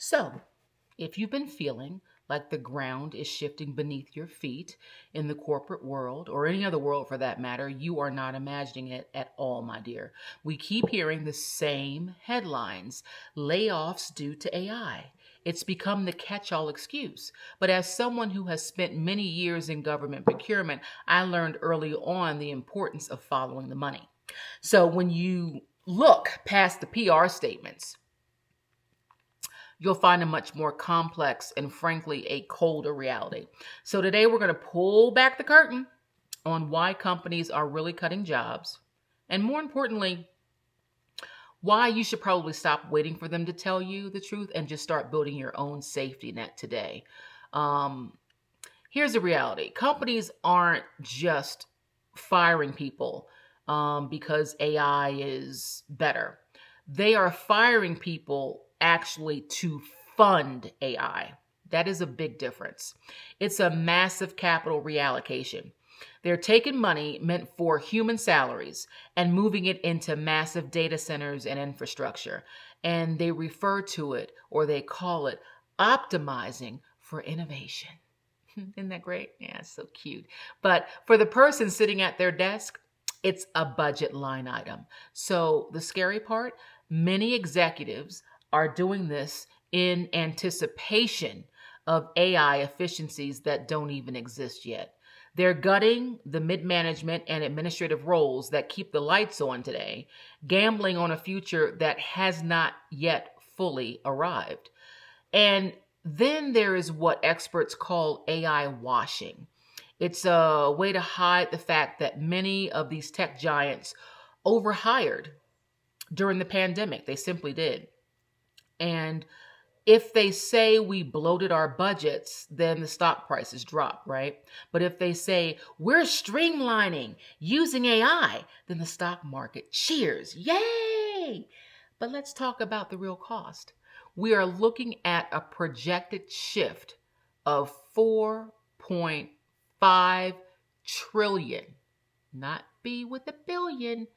So, if you've been feeling like the ground is shifting beneath your feet in the corporate world or any other world for that matter, you are not imagining it at all, my dear. We keep hearing the same headlines: layoffs due to AI. It's become the catch all excuse. But as someone who has spent many years in government procurement, I learned early on the importance of following the money. So when you look past the PR statements, you'll find a much more complex and frankly a colder reality. So today we're going to pull back the curtain on why companies are really cutting jobs, and more importantly, why you should probably stop waiting for them to tell you the truth and just start building your own safety net today. Um, Here's the reality: companies aren't just firing people because AI is better. They are firing people actually to fund AI. That is a big difference. It's a massive capital reallocation. They're taking money meant for human salaries and moving it into massive data centers and infrastructure. And they refer to it, or they call it, optimizing for innovation. Isn't that great? Yeah, it's so cute. But for the person sitting at their desk, it's a budget line item. So the scary part, many executives are doing this in anticipation of AI efficiencies that don't even exist yet. They're gutting the mid management and administrative roles that keep the lights on today, gambling on a future that has not yet fully arrived. And then there is what experts call AI washing. It's a way to hide the fact that many of these tech giants overhired during the pandemic. They simply did. And if they say we bloated our budgets, then the stock prices drop, right? But if they say we're streamlining using AI, then the stock market cheers. Yay! But let's talk about the real cost. We are looking at a projected shift of 4.5 trillion, not B with a billion,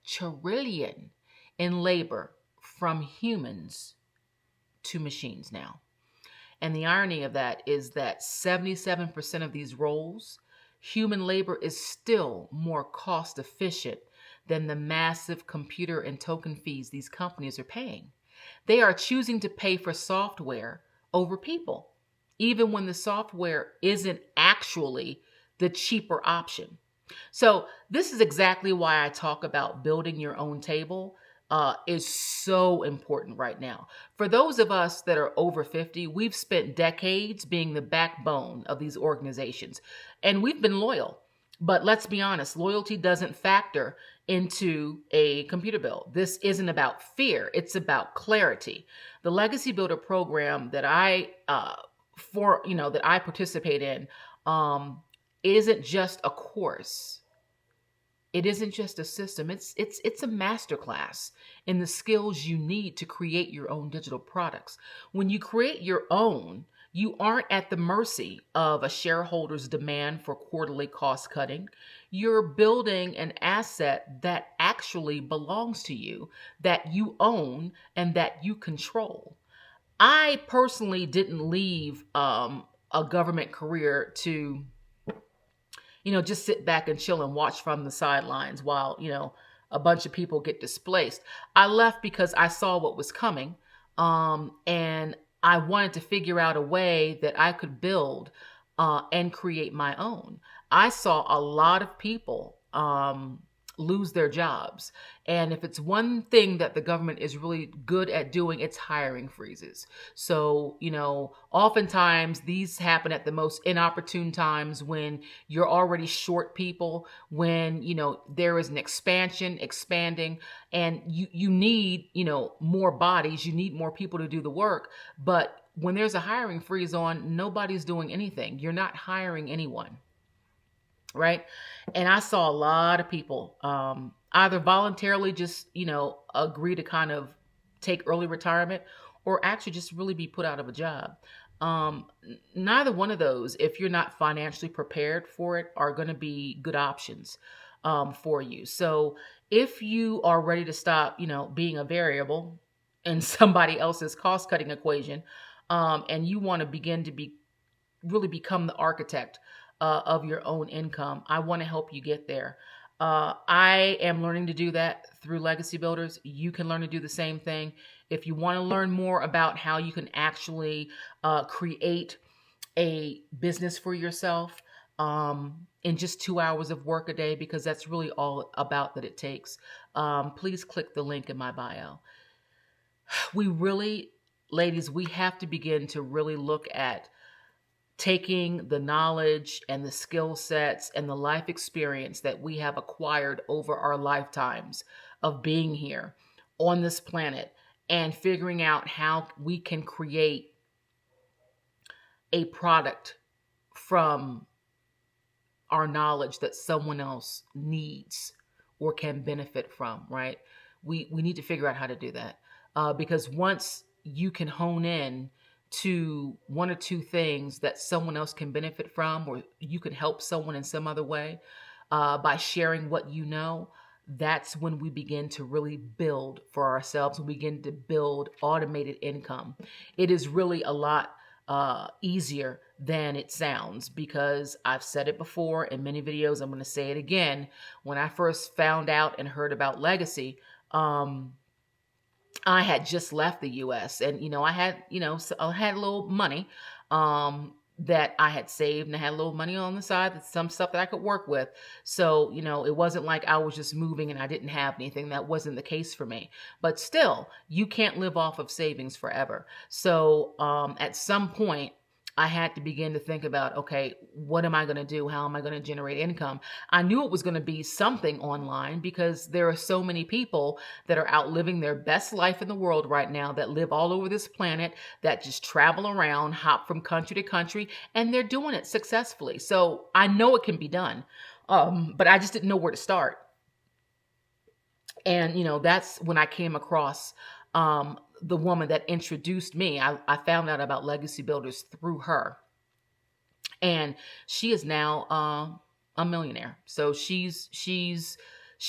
trillion in labor from humans to machines now. And the irony of that is that 77% of these roles, human labor is still more cost efficient than the massive computer and token fees these companies are paying. They are choosing to pay for software over people, even when the software isn't actually the cheaper option. So this is exactly why I talk about building your own table is so important right now. For those of us that are over 50, we've spent decades being the backbone of these organizations, and we've been loyal. But let's be honest, loyalty doesn't factor into a computer bill. This isn't about fear, it's about clarity. The Legacy Builder program that I participate in isn't just a course. It isn't just a system. It's a masterclass in the skills you need to create your own digital products. When you create your own, you aren't at the mercy of a shareholder's demand for quarterly cost cutting. You're building an asset that actually belongs to you, that you own, and that you control. I personally didn't leave a government career to just sit back and chill and watch from the sidelines while, a bunch of people get displaced. I left because I saw what was coming. And I wanted to figure out a way that I could build and create my own. I saw a lot of people lose their jobs. And if it's one thing that the government is really good at doing, it's hiring freezes. So, oftentimes these happen at the most inopportune times when you're already short people, when, there is an expanding, and you need, more bodies, you need more people to do the work. But when there's a hiring freeze on, nobody's doing anything. You're not hiring anyone. Right. And I saw a lot of people either voluntarily just, agree to kind of take early retirement or actually just really be put out of a job. Neither one of those, if you're not financially prepared for it, are going to be good options for you. So if you are ready to stop, being a variable in somebody else's cost cutting equation, and you want to begin to be really become the architect of your own income, I want to help you get there. I am learning to do that through Legacy Builders. You can learn to do the same thing. If you want to learn more about how you can actually create a business for yourself in just 2 hours of work a day, because that's really all about that it takes, please click the link in my bio. We really, ladies, we have to begin to really look at taking the knowledge and the skill sets and the life experience that we have acquired over our lifetimes of being here on this planet, and figuring out how we can create a product from our knowledge that someone else needs or can benefit from, right? We need to figure out how to do that, because once you can hone in to one or two things that someone else can benefit from, or you can help someone in some other way by sharing what you know, that's when we begin to really build for ourselves. We begin to build automated income. It is really a lot easier than it sounds, because I've said it before in many videos. I'm going to say it again. When I first found out and heard about Legacy, I had just left the US, and, I had, I had a little money, that I had saved, and I had a little money on the side, some stuff that I could work with. So, it wasn't like I was just moving and I didn't have anything. That wasn't the case for me. But still, you can't live off of savings forever. So, at some point, I had to begin to think about, okay, what am I going to do? How am I going to generate income? I knew it was going to be something online, because there are so many people that are out living their best life in the world right now, that live all over this planet, that just travel around, hop from country to country, and they're doing it successfully. So I know it can be done, but I just didn't know where to start. And, that's when I came across the woman that introduced me. I found out about Legacy Builders through her. And she is now a millionaire. So she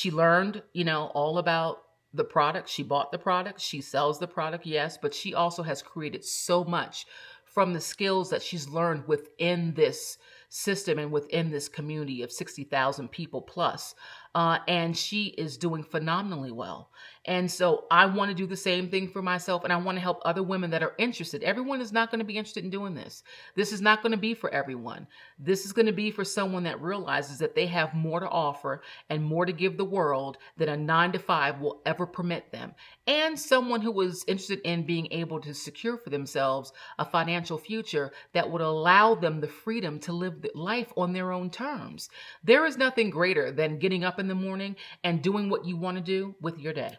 learned, all about the product. She bought the product. She sells the product, yes, but she also has created so much from the skills that she's learned within this system and within this community of 60,000 people plus. And she is doing phenomenally well. And so I want to do the same thing for myself, and I want to help other women that are interested. Everyone is not going to be interested in doing this. This is not going to be for everyone. This is going to be for someone that realizes that they have more to offer and more to give the world than a 9-to-5 will ever permit them. And someone who is interested in being able to secure for themselves a financial future that would allow them the freedom to live life on their own terms. There is nothing greater than getting up in the morning and doing what you want to do with your day.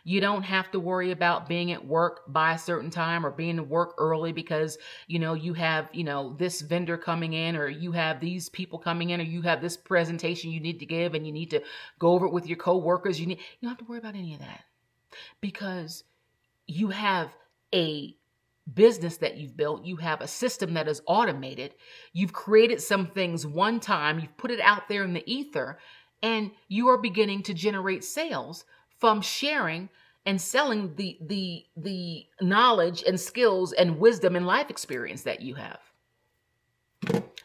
You don't have to worry about being at work by a certain time, or being at work early because, you have, this vendor coming in, or you have these people coming in, or you have this presentation you need to give, and you need to go over it with your coworkers. You don't have to worry about any of that, because you have a business that you've built. You have a system that is automated. You've created some things one time. You've put it out there in the ether, and you are beginning to generate sales from sharing and selling the knowledge and skills and wisdom and life experience that you have.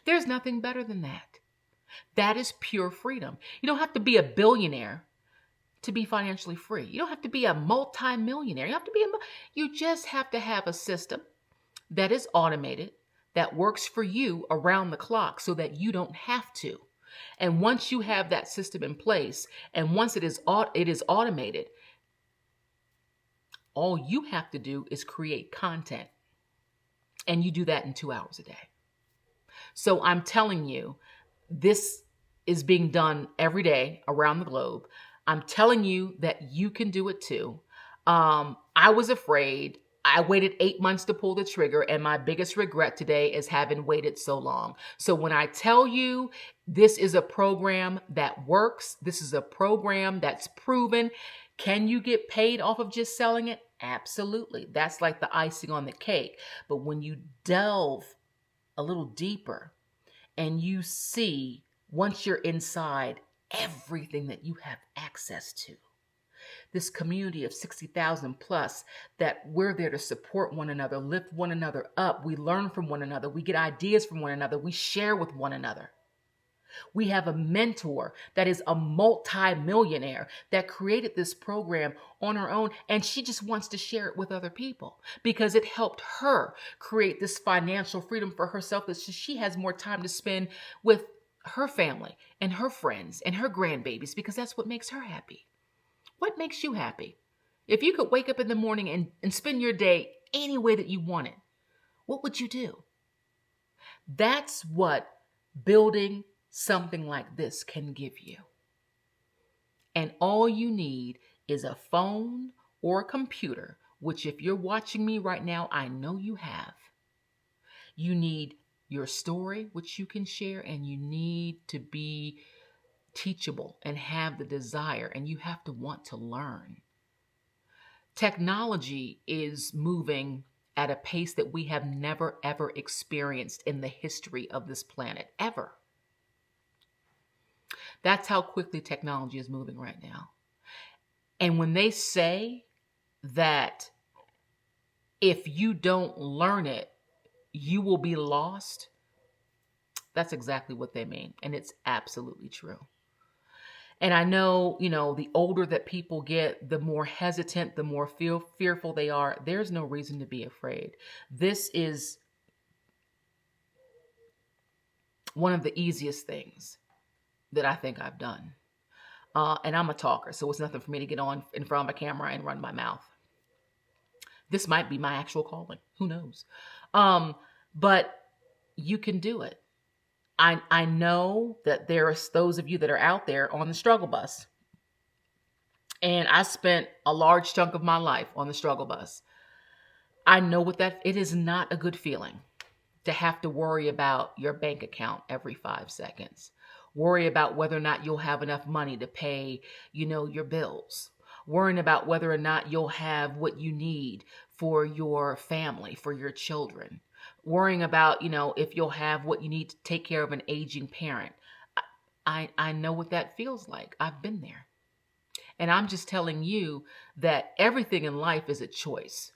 There's nothing better than that. That is pure freedom. You don't have to be a billionaire to be financially free. You don't have to be a multi-millionaire. You just have to have a system that is automated, that works for you around the clock, so that you don't have to. And once you have that system in place, and once it is automated, all you have to do is create content. And you do that in 2 hours a day. So I'm telling you, this is being done every day around the globe. I'm telling you that you can do it too. I was afraid. I waited 8 months to pull the trigger, and my biggest regret today is having waited so long. So when I tell you this is a program that works, this is a program that's proven. Can you get paid off of just selling it? Absolutely. That's like the icing on the cake. But when you delve a little deeper and you see, once you're inside, everything that you have access to, this community of 60,000 plus, that we're there to support one another, lift one another up. We learn from one another. We get ideas from one another. We share with one another. We have a mentor that is a multi-millionaire that created this program on her own, and she just wants to share it with other people because it helped her create this financial freedom for herself, that she has more time to spend with her family and her friends and her grandbabies, because that's what makes her happy. What makes you happy? If you could wake up in the morning and spend your day any way that you wanted, what would you do? That's what building something like this can give you. And all you need is a phone or a computer, which if you're watching me right now, I know you have. You need your story, which you can share, and you need to be teachable and have the desire, and you have to want to learn. Technology is moving at a pace that we have never, ever experienced in the history of this planet, ever. That's how quickly technology is moving right now. And when they say that if you don't learn it, you will be lost, that's exactly what they mean. And it's absolutely true. And I know, the older that people get, the more hesitant, the more fearful they are. There's no reason to be afraid. This is one of the easiest things that I think I've done. And I'm a talker, so it's nothing for me to get on in front of a camera and run my mouth. This might be my actual calling. Who knows? But you can do it. I know that there are those of you that are out there on the struggle bus. And I spent a large chunk of my life on the struggle bus. I know it is not a good feeling to have to worry about your bank account every 5 seconds. Worry about whether or not you'll have enough money to pay, your bills. Worrying about whether or not you'll have what you need for your family, for your children. Worrying about, if you'll have what you need to take care of an aging parent. I know what that feels like. I've been there. And I'm just telling you that everything in life is a choice.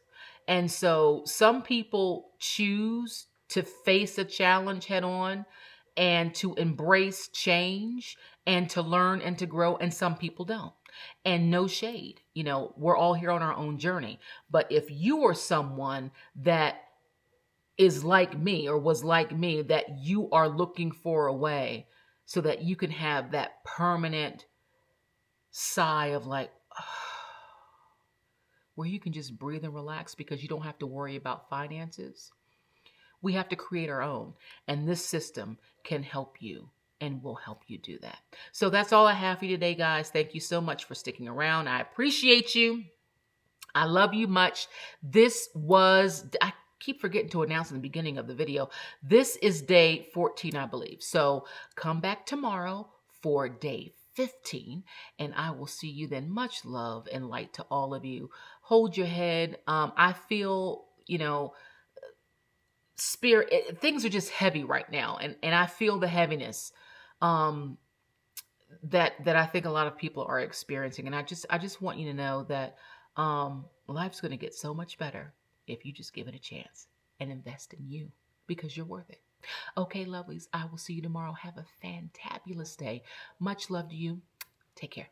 And so some people choose to face a challenge head on and to embrace change and to learn and to grow, and some people don't. And no shade, we're all here on our own journey. But if you are someone that is like me or was like me, that you are looking for a way so that you can have that permanent sigh of like, where you can just breathe and relax because you don't have to worry about finances. We have to create our own, and this system can help you and will help you do that. So that's all I have for you today, guys. Thank you so much for sticking around. I appreciate you. I love you much. I keep forgetting to announce in the beginning of the video, this is day 14, I believe. So come back tomorrow for day 15, and I will see you then. Much love and light to all of you. Hold your head. I feel, things are just heavy right now, and I feel the heaviness that I think a lot of people are experiencing. And I just want you to know that life's going to get so much better if you just give it a chance and invest in you, because you're worth it. Okay, lovelies, I will see you tomorrow. Have a fantabulous day. Much love to you. Take care.